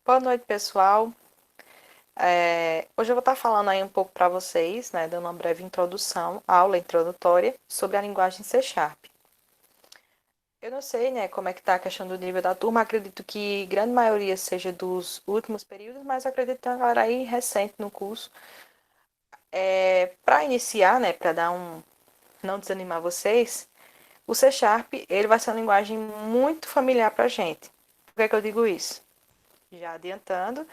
Boa noite, pessoal. Hoje eu vou estar falando aí um pouco para vocês, né, dando uma breve introdução, aula introdutória sobre a linguagem C Sharp. Eu não sei, né, como é que está a questão do nível da turma, acredito que grande maioria seja dos últimos períodos, mas acredito que tem uma galera aí recente no curso. Para iniciar, né, para não desanimar vocês, o C Sharp, ele vai ser uma linguagem muito familiar para a gente. Por que é que eu digo isso? Já adiantando,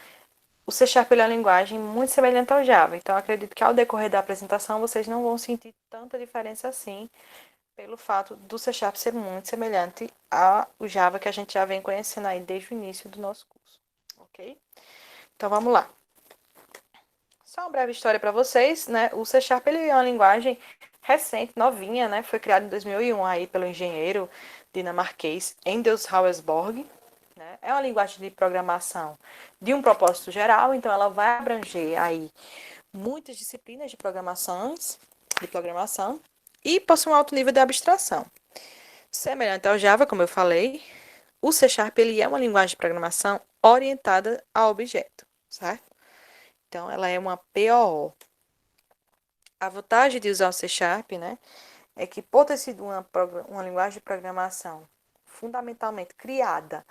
o C Sharp é uma linguagem muito semelhante ao Java, então acredito que ao decorrer da apresentação vocês não vão sentir tanta diferença assim, pelo fato do C Sharp ser muito semelhante ao Java que a gente já vem conhecendo aí desde o início do nosso curso, ok? Então vamos lá. Só uma breve história para vocês, né? O C Sharp ele é uma linguagem recente, novinha, né? Foi criado em 2001 aí pelo engenheiro dinamarquês Anders Haugesborg, né? É uma linguagem de programação de um propósito geral, então ela vai abranger aí muitas disciplinas de programação e possui um alto nível de abstração. Semelhante ao Java, como eu falei, o C Sharp ele é uma linguagem de programação orientada a objeto, certo? Então ela é uma POO. A vantagem de usar o C Sharp, né, é que por ter sido uma linguagem de programação fundamentalmente criada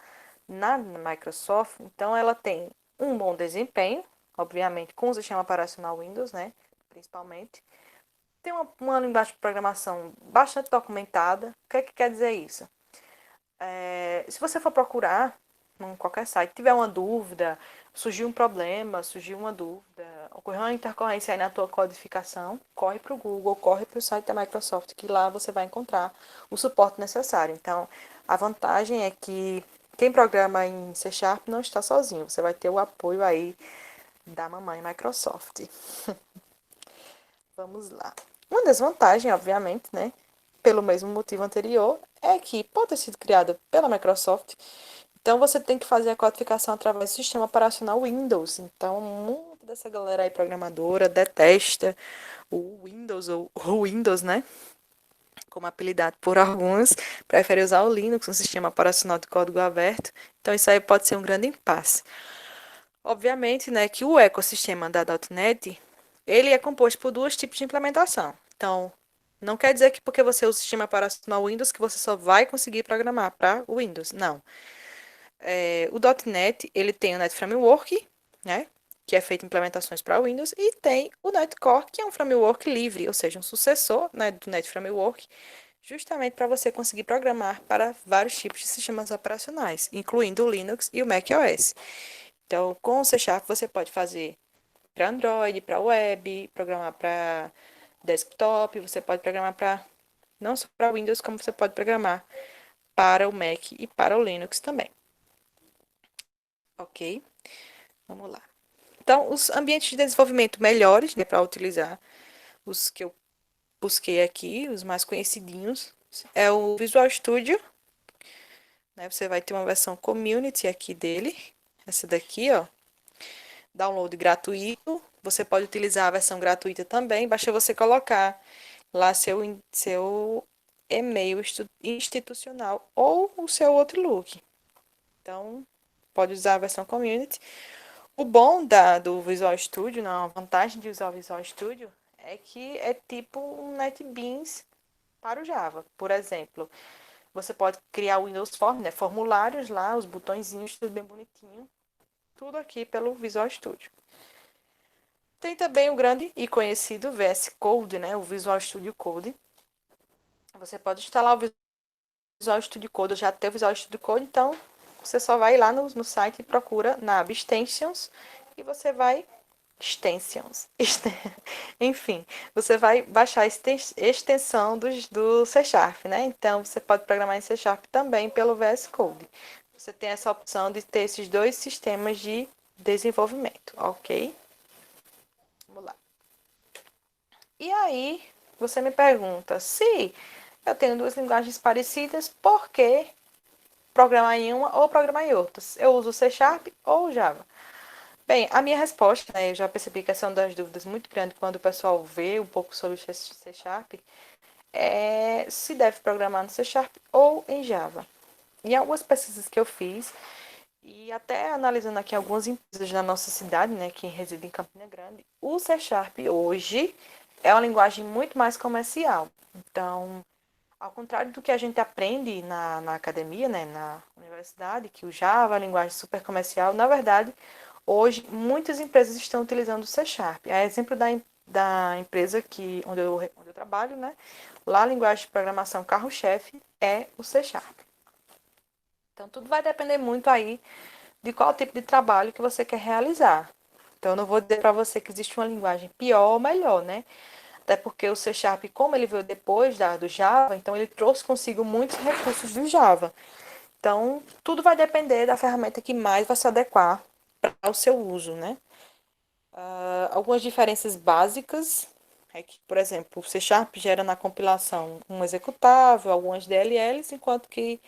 na Microsoft, então ela tem um bom desempenho, obviamente com o sistema operacional Windows, né, principalmente. Tem uma linguagem de programação bastante documentada. O que é que quer dizer isso? Se você for procurar em qualquer site, tiver uma dúvida, surgiu um problema, surgiu uma dúvida, ocorreu uma intercorrência aí na tua codificação, corre para o Google, corre para o site da Microsoft, que lá você vai encontrar o suporte necessário. Então, a vantagem é que quem programa em C Sharp não está sozinho, você vai ter o apoio aí da mamãe Microsoft. Vamos lá. Uma desvantagem, obviamente, né, pelo mesmo motivo anterior, é que pode ter sido criada pela Microsoft, então você tem que fazer a codificação através do sistema operacional Windows. Então, muita dessa galera aí programadora detesta o Windows ou o Windows, né? Como apelidado por alguns, prefere usar o Linux, um sistema operacional de código aberto. Então, isso aí pode ser um grande impasse. Obviamente, né, que o ecossistema da .NET, ele é composto por dois tipos de implementação. Então, não quer dizer que porque você usa o sistema operacional Windows que você só vai conseguir programar para o Windows. Não. O .NET, ele tem o Net Framework, né, que é feito implementações para Windows, e tem o Net Core, que é um framework livre, ou seja, um sucessor, né, do Net Framework, justamente para você conseguir programar para vários tipos de sistemas operacionais, incluindo o Linux e o macOS. Então, com o C Sharp você pode fazer para Android, para web, programar para desktop, você pode programar para não só para Windows, como você pode programar para o Mac e para o Linux também. Ok? Vamos lá. Então, os ambientes de desenvolvimento melhores, né, para utilizar os que eu busquei aqui, os mais conhecidinhos, é o Visual Studio, né? Você vai ter uma versão community aqui dele, essa daqui, ó, download gratuito. Você pode utilizar a versão gratuita também, basta você colocar lá seu e-mail institucional ou o seu Outlook. Então, pode usar a versão community. O bom do Visual Studio, não, a vantagem de usar o Visual Studio é que é tipo um NetBeans para o Java. Por exemplo, você pode criar o Windows Form, né? Formulários lá, os botõezinhos, tudo bem bonitinho. Tudo aqui pelo Visual Studio. Tem também o grande e conhecido VS Code, né? O Visual Studio Code. Você pode instalar o Visual Studio Code, eu já tenho o Visual Studio Code, então você só vai lá no site e procura na aba Extensions e você vai extensions. Enfim, você vai baixar a extensão do C Sharp, né? Então, você pode programar em C Sharp também pelo VS Code. Você tem essa opção de ter esses dois sistemas de desenvolvimento, ok? Vamos lá. E aí, você me pergunta, se eu tenho duas linguagens parecidas, por que programar em uma ou programar em outras? Eu uso C Sharp ou Java? Bem, a minha resposta, né, eu já percebi que essa é uma das dúvidas muito grande quando o pessoal vê um pouco sobre o C Sharp, é se deve programar no C Sharp ou em Java. Em algumas pesquisas que eu fiz, E até analisando aqui algumas empresas da nossa cidade, né, que residem em Campina Grande, o C Sharp hoje é uma linguagem muito mais comercial. Então, ao contrário do que a gente aprende na academia, né, na universidade, que o Java é uma linguagem super comercial, na verdade, hoje muitas empresas estão utilizando o C Sharp. A exemplo da empresa onde eu trabalho, né, lá a linguagem de programação carro-chefe é o C Sharp. Então, tudo vai depender muito aí de qual tipo de trabalho que você quer realizar. Então, eu não vou dizer para você que existe uma linguagem pior ou melhor, né? Até porque o C Sharp, como ele veio depois do Java, então ele trouxe consigo muitos recursos do Java. Então, tudo vai depender da ferramenta que mais vai se adequar para o seu uso, né? Algumas diferenças básicas é que, por exemplo, o C Sharp gera na compilação um executável, algumas DLLs, enquanto que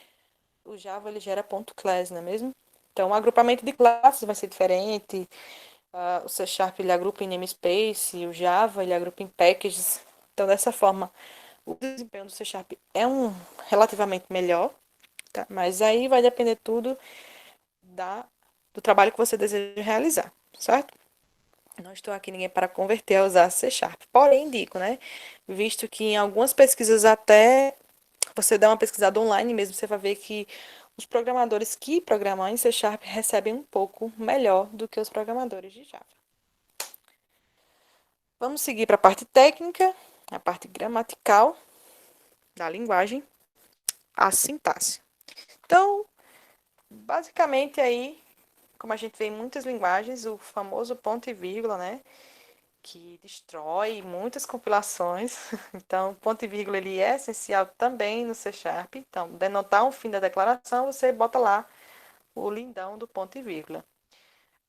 o Java ele gera .class, não é mesmo? Então, o agrupamento de classes vai ser diferente. O C Sharp ele agrupa em namespace, o Java ele agrupa em packages. Então, dessa forma, o desempenho do C Sharp é relativamente melhor, tá? Mas aí vai depender tudo da, do trabalho que você deseja realizar, certo? Não estou aqui ninguém para converter a usar C Sharp. Porém, indico, né? Visto que em algumas pesquisas até você dá uma pesquisada online mesmo, você vai ver que os programadores que programam em C Sharp recebem um pouco melhor do que os programadores de Java. Vamos seguir para a parte técnica, a parte gramatical da linguagem, a sintaxe. Então, basicamente aí, como a gente vê em muitas linguagens, o famoso ponto e vírgula, né? Que destrói muitas compilações. Então, ponto e vírgula ele é essencial também no C Sharp. Então, denotar um fim da declaração, você bota lá o lindão do ponto e vírgula.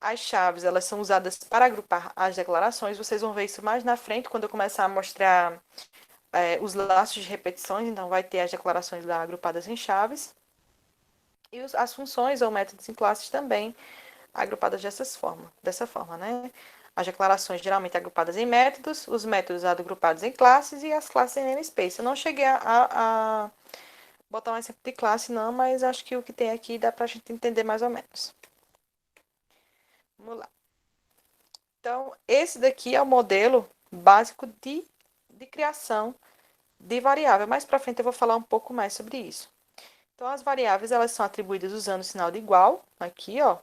As chaves, elas são usadas para agrupar as declarações. Vocês vão ver isso mais na frente, quando eu começar a mostrar os laços de repetições. Então, vai ter as declarações lá agrupadas em chaves. E as funções ou métodos em classes também agrupadas dessa forma, né? As declarações geralmente agrupadas em métodos, os métodos agrupados em classes e as classes em namespace. Eu não cheguei a botar um exemplo de classe, não, mas acho que o que tem aqui dá para a gente entender mais ou menos. Vamos lá. Então, esse daqui é o modelo básico de criação de variável. Mais para frente eu vou falar um pouco mais sobre isso. Então, as variáveis elas são atribuídas usando o sinal de igual, aqui, ó.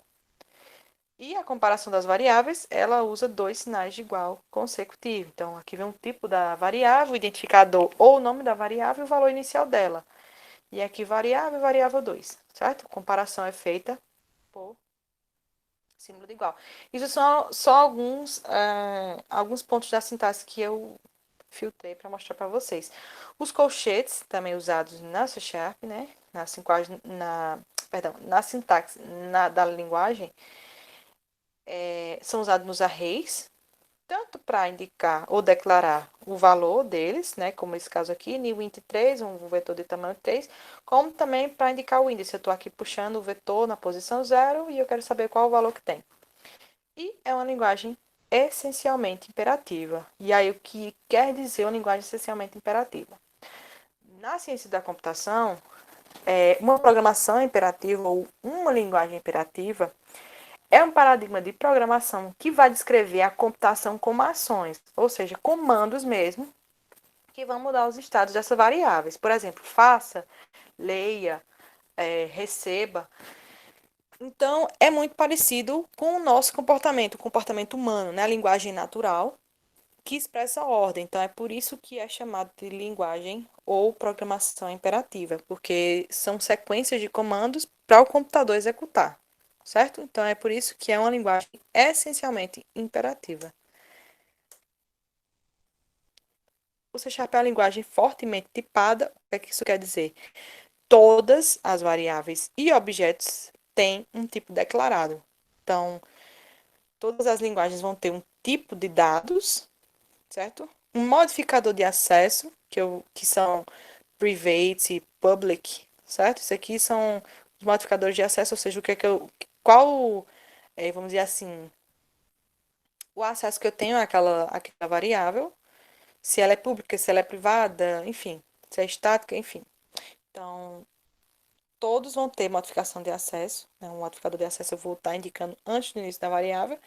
E a comparação das variáveis, ela usa dois sinais de igual consecutivo. Então, aqui vem um tipo da variável, o identificador ou o nome da variável e o valor inicial dela. E aqui variável, variável 2, certo? A comparação é feita por símbolo de igual. Isso são só alguns pontos da sintaxe que eu filtrei para mostrar para vocês. Os colchetes, também usados na C Sharp, né? Na sintaxe da linguagem, são usados nos arrays, tanto para indicar ou declarar o valor deles, né, como esse caso aqui, newInt3, um vetor de tamanho 3, como também para indicar o índice. Eu estou aqui puxando o vetor na posição 0 e eu quero saber qual o valor que tem. E é uma linguagem essencialmente imperativa. E aí, o que quer dizer uma linguagem essencialmente imperativa? Na ciência da computação, uma programação imperativa ou uma linguagem imperativa é um paradigma de programação que vai descrever a computação como ações, ou seja, comandos mesmo, que vão mudar os estados dessas variáveis. Por exemplo, faça, leia, receba. Então, é muito parecido com o nosso comportamento, o comportamento humano, né? A linguagem natural, que expressa a ordem. Então, é por isso que é chamado de linguagem ou programação imperativa, porque são sequências de comandos para o computador executar, certo? Então, é por isso que é uma linguagem essencialmente imperativa. O C# é uma linguagem fortemente tipada. O que isso quer dizer? Todas as variáveis e objetos têm um tipo declarado. Então, todas as linguagens vão ter um tipo de dados, certo? Um modificador de acesso, que são private, public, certo? Isso aqui são os modificadores de acesso, ou seja, o que é que vamos dizer assim, o acesso que eu tenho àquela variável, se ela é pública, se ela é privada, enfim, se é estática, enfim. Então, todos vão ter modificação de acesso, né? Um modificador de acesso eu vou estar indicando antes do início da variável,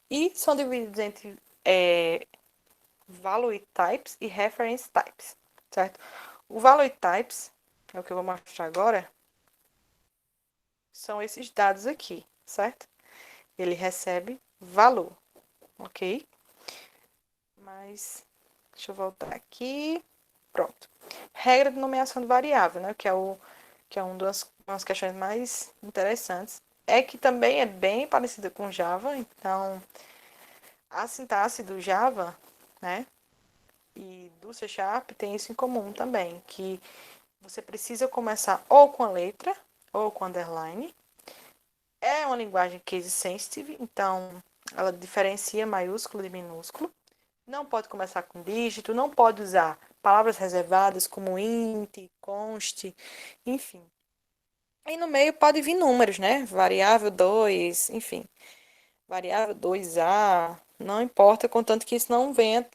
e são divididos entre value types e reference types, certo? O value types, é o que eu vou mostrar agora, são esses dados aqui, certo? Ele recebe valor, ok? Mas, deixa eu voltar aqui. Pronto. Regra de nomeação de variável, né? Que é umas questões mais interessantes. É que também é bem parecida com Java, então a sintaxe do Java, né? E do C Sharp tem isso em comum também, que você precisa começar ou com a letra ou com underline. É uma linguagem case sensitive, então ela diferencia maiúsculo de minúsculo. Não pode começar com dígito, não pode usar palavras reservadas como int, const, enfim. E no meio pode vir números, né? Variável 2, enfim. Variável 2A, não importa, contanto que isso não venha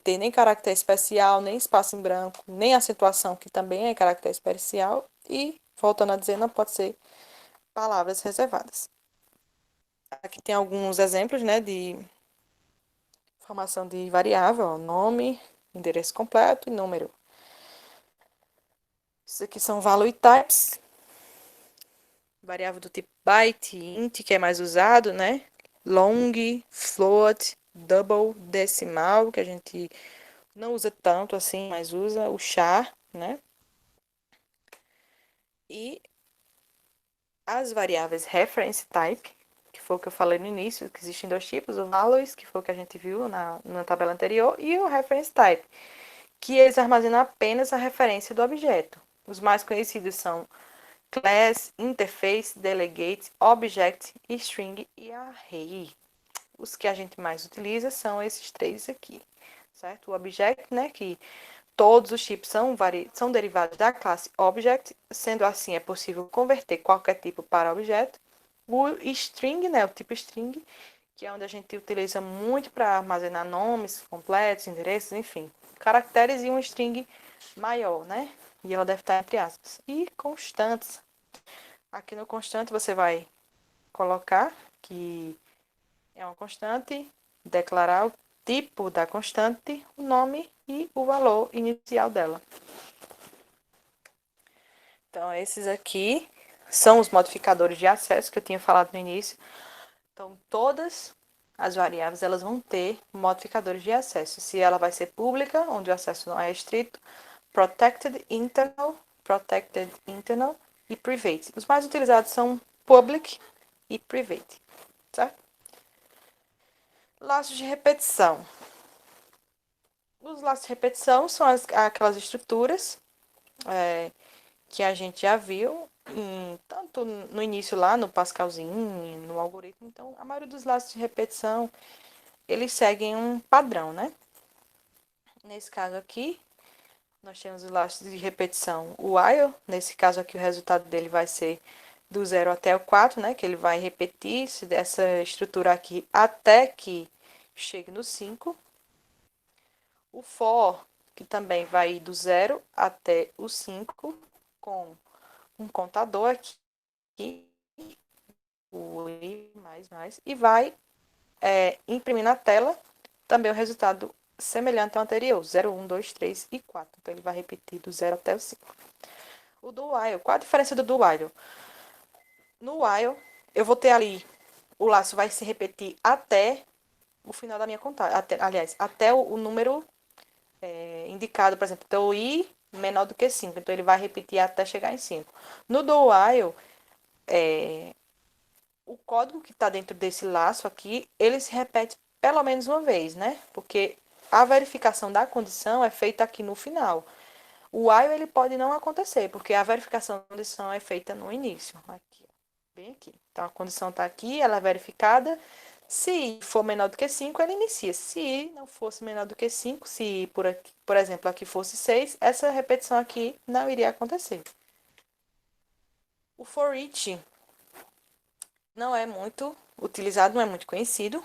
ter nem caractere especial, nem espaço em branco, nem acentuação, que também é caractere especial. E, voltando a dizer, não pode ser palavras reservadas. Aqui tem alguns exemplos, né, de formação de variável, ó, nome, endereço completo e número. Isso aqui são value types, variável do tipo byte, int, que é mais usado, né? Long, float, double, decimal, que a gente não usa tanto assim, mas usa o char, né? E as variáveis reference type, que foi o que eu falei no início, que existem dois tipos, o values, que foi o que a gente viu na tabela anterior, e o reference type, que eles armazenam apenas a referência do objeto. Os mais conhecidos são class, interface, delegate, object, string e array. Os que a gente mais utiliza são esses três aqui, certo? O object, né, que todos os tipos são derivados da classe object, sendo assim é possível converter qualquer tipo para objeto. O string, né, o tipo string, que é onde a gente utiliza muito para armazenar nomes completos, endereços, enfim, caracteres e um string maior, né? E ela deve estar entre aspas. E constantes. Aqui no constante você vai colocar que é uma constante, declarar o tipo da constante, o nome e o valor inicial dela. Então, esses aqui são os modificadores de acesso que eu tinha falado no início. Então, todas as variáveis elas vão ter modificadores de acesso. Se ela vai ser pública, onde o acesso não é restrito, protected internal e private. Os mais utilizados são public e private, certo? Laços de repetição. Os laços de repetição são aquelas estruturas que a gente já viu, tanto no início lá no Pascalzinho, no algoritmo. Então, a maioria dos laços de repetição, eles seguem um padrão, né? Nesse caso aqui, nós temos os laços de repetição, o while. Nesse caso aqui, o resultado dele vai ser do 0 até o 4, né? Que ele vai repetir dessa estrutura aqui até que chegue no 5. O for, que também vai do 0 até o 5, com um contador aqui, o i, mais, e vai imprimir na tela também o resultado semelhante ao anterior, 0, 1, 2, 3 e 4. Então, ele vai repetir do 0 até o 5. O do while, qual a diferença do while? No while, eu vou ter ali, o laço vai se repetir até o final da minha contagem. Aliás, até o número indicado, por exemplo, então o i menor do que 5. Então, ele vai repetir até chegar em 5. No do while, o código que está dentro desse laço aqui, ele se repete pelo menos uma vez, né? Porque a verificação da condição é feita aqui no final. O while ele pode não acontecer, porque a verificação da condição é feita no início. Aqui, bem aqui. Então, a condição está aqui, ela é verificada. Se for menor do que 5, ela inicia. Se não fosse menor do que 5, se, por exemplo, aqui fosse 6, essa repetição aqui não iria acontecer. O for each não é muito utilizado, não é muito conhecido,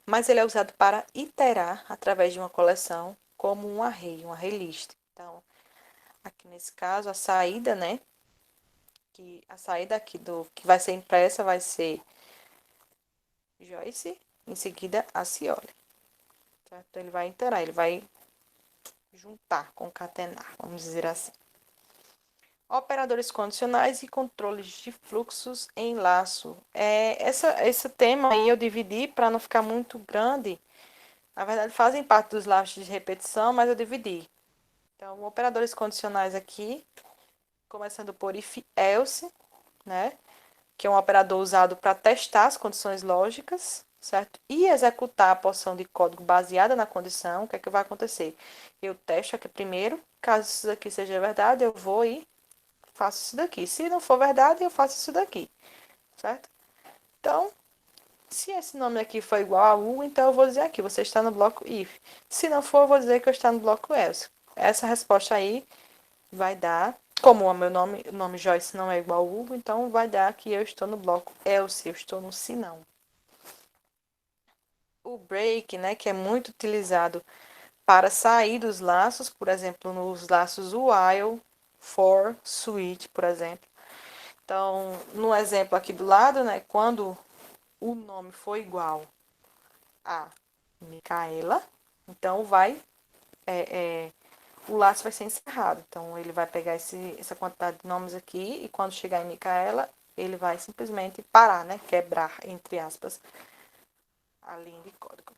mas ele é usado para iterar através de uma coleção como um array list. Então, aqui nesse caso, a saída, né, que a saída aqui do que vai ser impressa vai ser Joyce, em seguida a Cioli. Certo? Então, ele vai interar, ele vai juntar, concatenar, vamos dizer assim. Operadores condicionais e controles de fluxos em laço. Esse tema aí eu dividi para não ficar muito grande. Na verdade, fazem parte dos laços de repetição, mas eu dividi. Então, operadores condicionais aqui, começando por if else, né? Que é um operador usado para testar as condições lógicas, certo? E executar a porção de código baseada na condição. O que é que vai acontecer? Eu testo aqui primeiro. Caso isso daqui seja verdade, eu vou e faço isso daqui. Se não for verdade, eu faço isso daqui, certo? Então, se esse nome aqui for igual a U, então eu vou dizer aqui, você está no bloco if. Se não for, eu vou dizer que eu estou no bloco else. Essa resposta aí vai dar, como o meu nome, o nome Joyce não é igual a Hugo, então vai dar que eu estou no bloco else, eu estou no se não. O break, né, que é muito utilizado para sair dos laços, por exemplo, nos laços while, for, switch, por exemplo. Então, no exemplo aqui do lado, né, quando o nome for igual a Micaela, então o laço vai ser encerrado. Então, ele vai pegar essa quantidade de nomes aqui e quando chegar em Micaela, ele vai simplesmente parar, né? Quebrar, entre aspas, a linha de código.